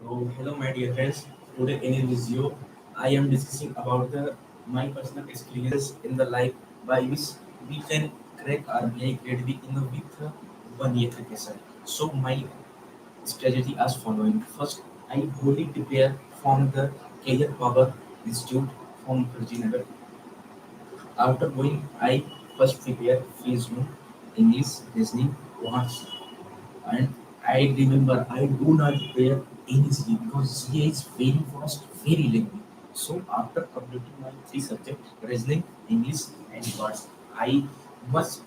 So, hello, my dear friends. Today in this video, I am discussing about the my personal experiences in the life by which we can crack RBI grade B in a with 1 year vacation. So, my strategy as following: first, I wholly prepare from the Career Power Institute from Virginia. After going, I first prepare phase one English, listening, once and I remember I do not prepare any CA because CA is very fast, very lengthy. So after completing my three subjects, reasoning, English and words, I must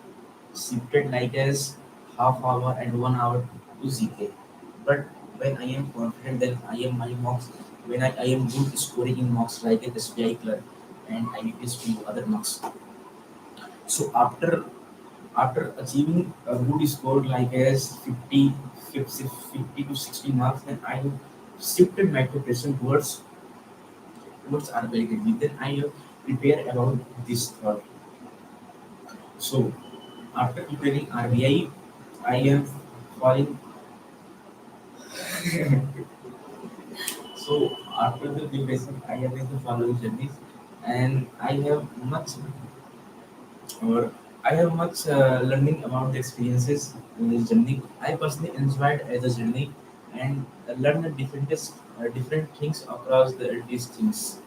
shifted like as half hour and 1 hour to GK. But when I am confident then I am my marks when I am good scoring in marks like an SBI clerk and IBPS to other marks. So after achieving a good score like as 50 to 60 marks, then I have shifted my preparation towards arithmetic. Then I have prepared about this thought. So after preparing RBI, I am falling. So after the preparation, I have the following journeys, and or I have much learning about the experiences in this journey. I personally enjoyed as a journey and learned different things across these things.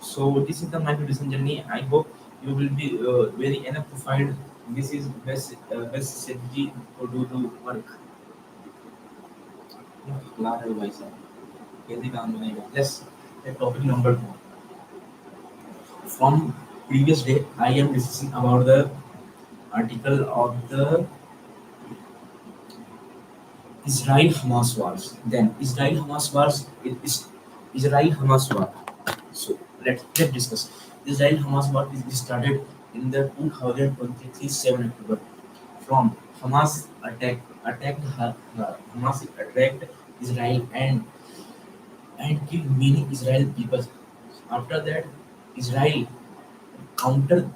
So this is the my education journey. I hope you will be very enough to find this is best strategy to do the work. ला रहे हो भाई साहब कैसे काम बनेगा let's topic number 2 from previous day I am discussing about the article of the Israel Hamas wars. Then Israel Hamas wars it is Israel Hamas war. So let's discuss. Israel Hamas war is started in the 2023 7 October from Hamas attacked Israel and killed many Israel people. After that, Israel counter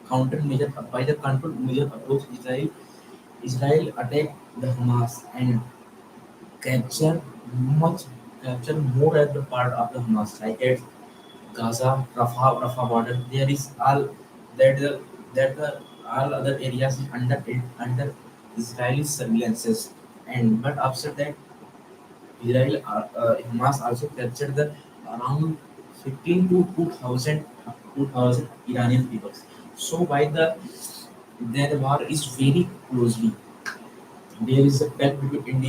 countermeasure by the countermeasure approach. Israel attacked the Hamas and capture much capture more at the part of the Hamas, like at Gaza, Rafah border. There is all that the all other areas is under Israeli surveillances. And but after that, Hamas also captured the around 15 to 2,000 Iranian people. So why the war is very closely. There is a pact between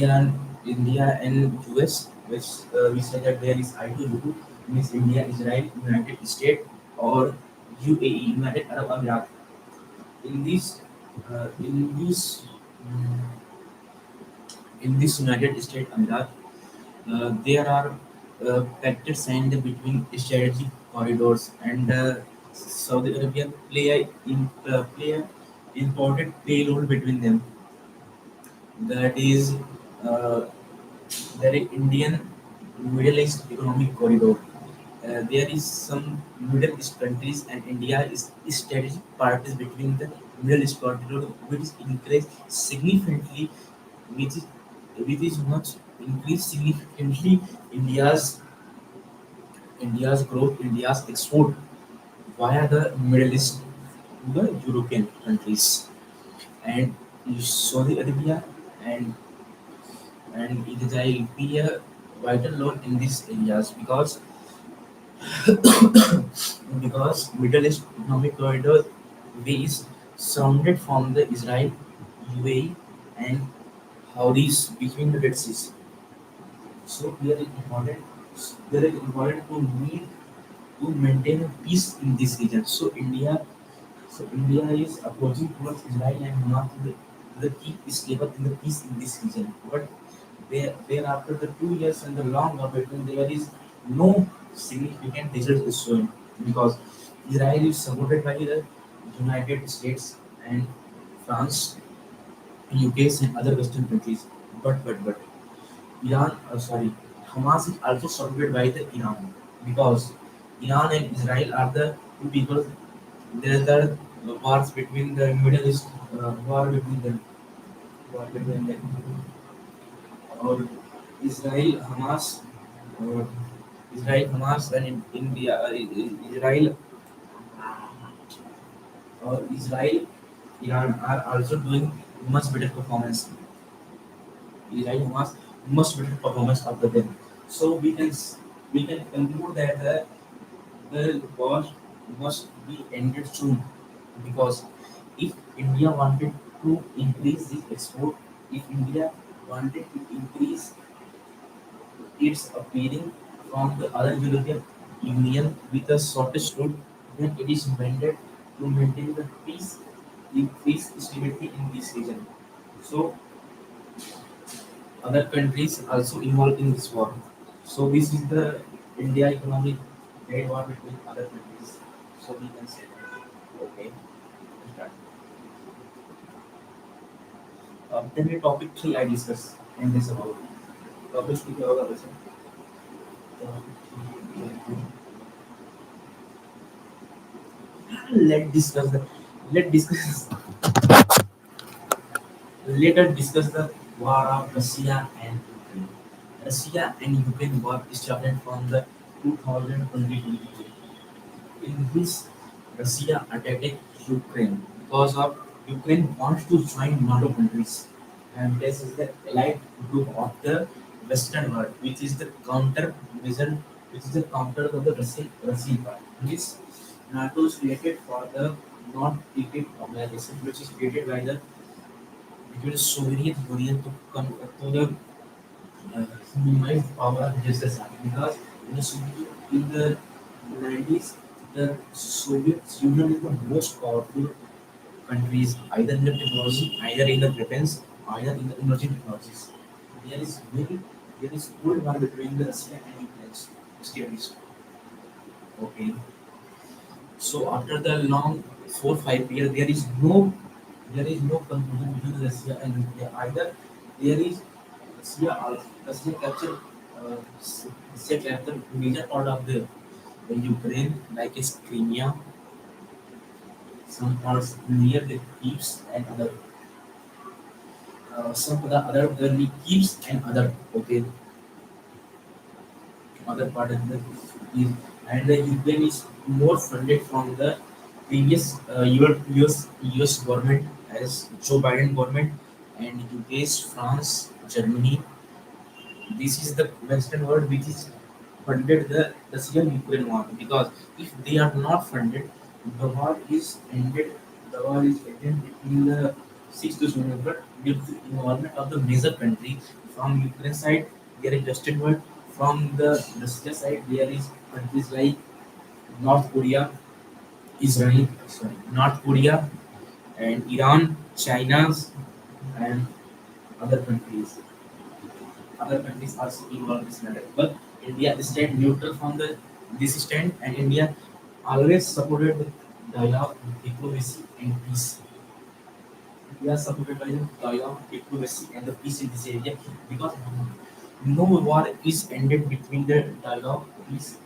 India and US, which we say that there is I2U2, means India, Israel, United States, or UAE, United Arab Emirates. In this, in this, in this United States Emirat, there are pacted signed between strategic corridors, and Saudi Arabia play a important payload between them. That is uh, the Indian Middle East Economic Corridor. There is some Middle East countries and India is strategic parties between the Middle East corridor, which is increased significantly, which is which is much increased significantly India's India's growth, India's export via the Middle East to the European countries and Saudi Arabia and Israel play a vital role in these areas because Middle East Economic Corridor way is surrounded from the Israel, UAE, and Houthis between the Red Seas. So here is important to meet to maintain a peace in this region. So India is approaching towards Israel and Hamas to the keep stable in the peace in this region. But thereafter the 2 years and the long war between there is no significant result is shown because Israel is supported by the United States and France, UK and other Western countries. But Hamas is also supported by the Iran because Iran and Israel are the two people. There's the wars between the Middle East, war between them, or Israel, Hamas. Uh, Israel, Hamas, and India, Israel, Israel, Iran are also doing much better performance. Israel, Hamas, much better performance after them. So we can conclude that the war must be ended soon because if India wanted to increase the export, if India wanted to increase its appearing from the other European Union with a shortest route, then it is mandated to maintain the peace stability in this region. So other countries also involved in this war. So this is the India economic trade war between other countries. So we can say that. Okay. Start. Then the topic three I discuss in this about. Topic three क्या होगा वैसे? Let discuss the let discuss let us discuss the war of Russia and Ukraine. Russia and Ukraine war started from the 2022. In this, Russia attacked Ukraine because of Ukraine wants to join NATO countries, and this is the allied group of the Western world, which is the counter vision, which is the counter of the Russian part. This NATO is created for the non-treated organization, which is created by the between the Soviet Union to come to the minimize power against the Soviet because in the 90s the Soviet Union is the most powerful countries either in the technology, either in the weapons, either in the emerging technologies. There is very there is good war between the Russia and Ukraine states. Okay. So after the long 4 5 years, there is no conclusion between Russia and Ukraine. Either there is Russia captured Russia captured major part of the Ukraine, like is Crimea, some parts near the Kiev and other some of the other the Kiev and other okay other part of the is and the Ukraine is more funded from the previous US government as Joe Biden government and UK's France, Germany. This is the Western world which is funded the Russian Ukraine war because if they are not funded, the war is ended. The war is ended between the 6 to 7. But with the involvement of the major country from Ukraine side, there is Western world. From the Russia side, there is countries like North Korea, Israel, sorry, North Korea, and Iran, China, and other countries. Other countries also involved in this matter. But India stayed neutral from the this stand, and India always supported the dialogue, diplomacy, and peace. India supported by the dialogue, diplomacy, and the peace in this area because no war is ended between the dialogue, peace,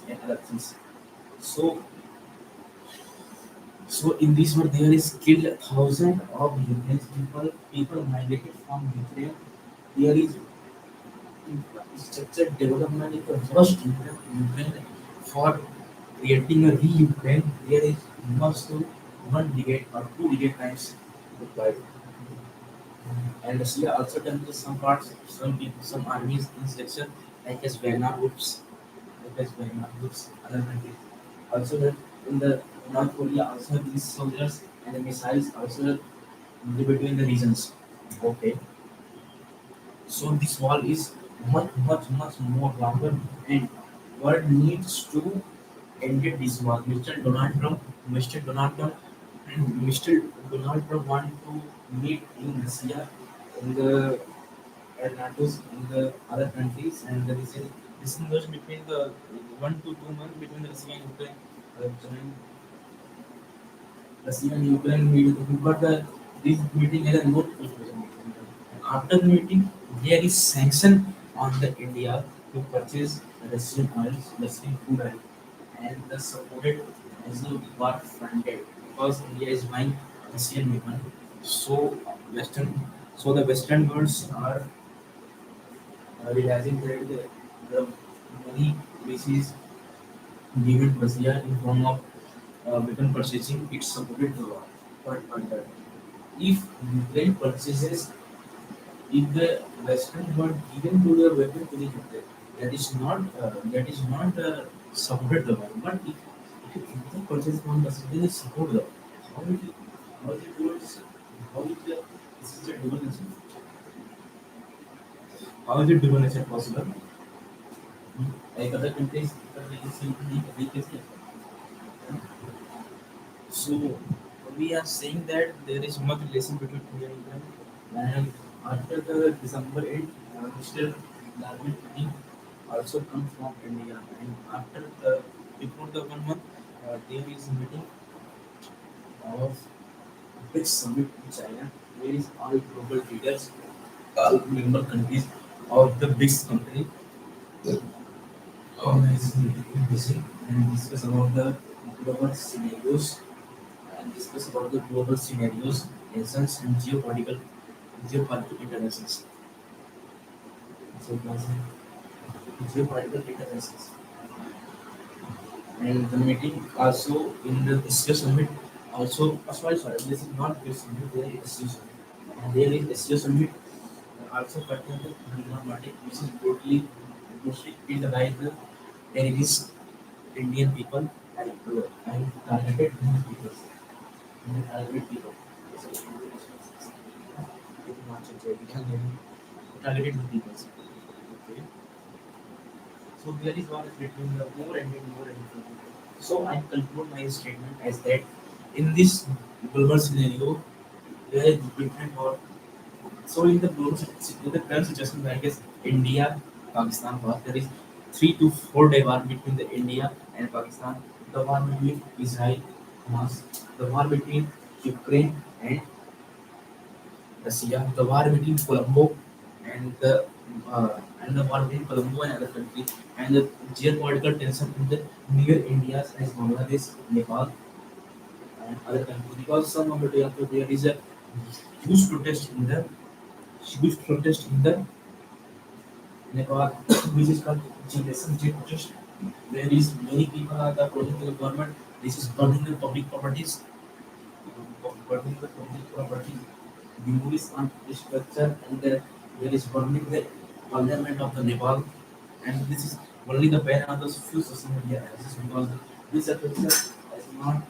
and other things. So, so in this war, there is killed thousands of Ukrainian people. People migrated from Ukraine. There is infrastructure development is the worst in Ukraine for creating a re-Ukraine. There is must to 1 decade or 2 decade times required. And Russia also done to some parts, some people, some armies in section like as Wagner groups, other countries. Also that in the North Korea also these soldiers and the missiles also between the regions. Okay. So this wall is much more longer and world needs to end this war. Mr. Donald Trump, Mr. Donald Trump want to meet in Russia, in the NATO's, in the other countries, and there is a distinction between the 1 to 2 months between the Russia and Ukraine. Join Russia and Ukraine meeting, but this meeting has a no cooperation between them. And after the meeting, there is sanction on the India to purchase Russian oil, Russian crude oil, and the supported as a war funded because India is buying Russian weapon. So Western, so the Western worlds are realizing that the money which is given to Russia in form of weapon purchasing, it supported the war. But if Ukraine purchases, if the Western world given to the weapon to the Ukraine, that is not supported the war. But if India purchases one percent, then it support the war. How it how it works? How it this is a dual nature. How is it dual nature possible? Like other countries, we can see. So we are saying that there is much relation between India and Ukraine. And after the December 8th, Mr. Vladimir Putin also comes from India. And after the before the 1 month, there is a meeting of big summit in China, where is all global leaders, all member countries of the big country organizes meeting and discuss about the global scenarios and discuss about the global scenarios, nations, and geopolitical interventions. So, geopolitical interventions. And the meeting also in the SEO summit also sorry, this is not this summit, there is SEO summit. And there is SEO summit also partner the diplomatic which is mostly filled by the terrorist Indian people and targeted Indian people. Targeted people. So, targeted people. Okay. So there is war between the more and more and more. So I conclude my statement as that in this global scenario, there is different war. So in the global in the current situation, I guess India, Pakistan war, there is 3 to 4 day war between the India and Pakistan. The war between Israel, Hamas, the war between Ukraine Russia, the war between Colombo and the war between Colombo and other countries, and the geopolitical tension in the near India as Bangladesh, Nepal, and other countries. Because some of the day after there is a huge protest in the huge protest in the Nepal, which is called G protest. There is many people are opposing to the government. This is burning the public properties, burning the public property, demolish structure, and there is burning the parliament of the Nepal. And this is only the ban on the few social media access because this officer is not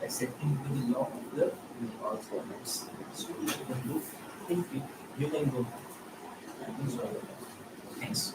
accepting the law of the Nepal governments. So you can do, think you can go. Thanks.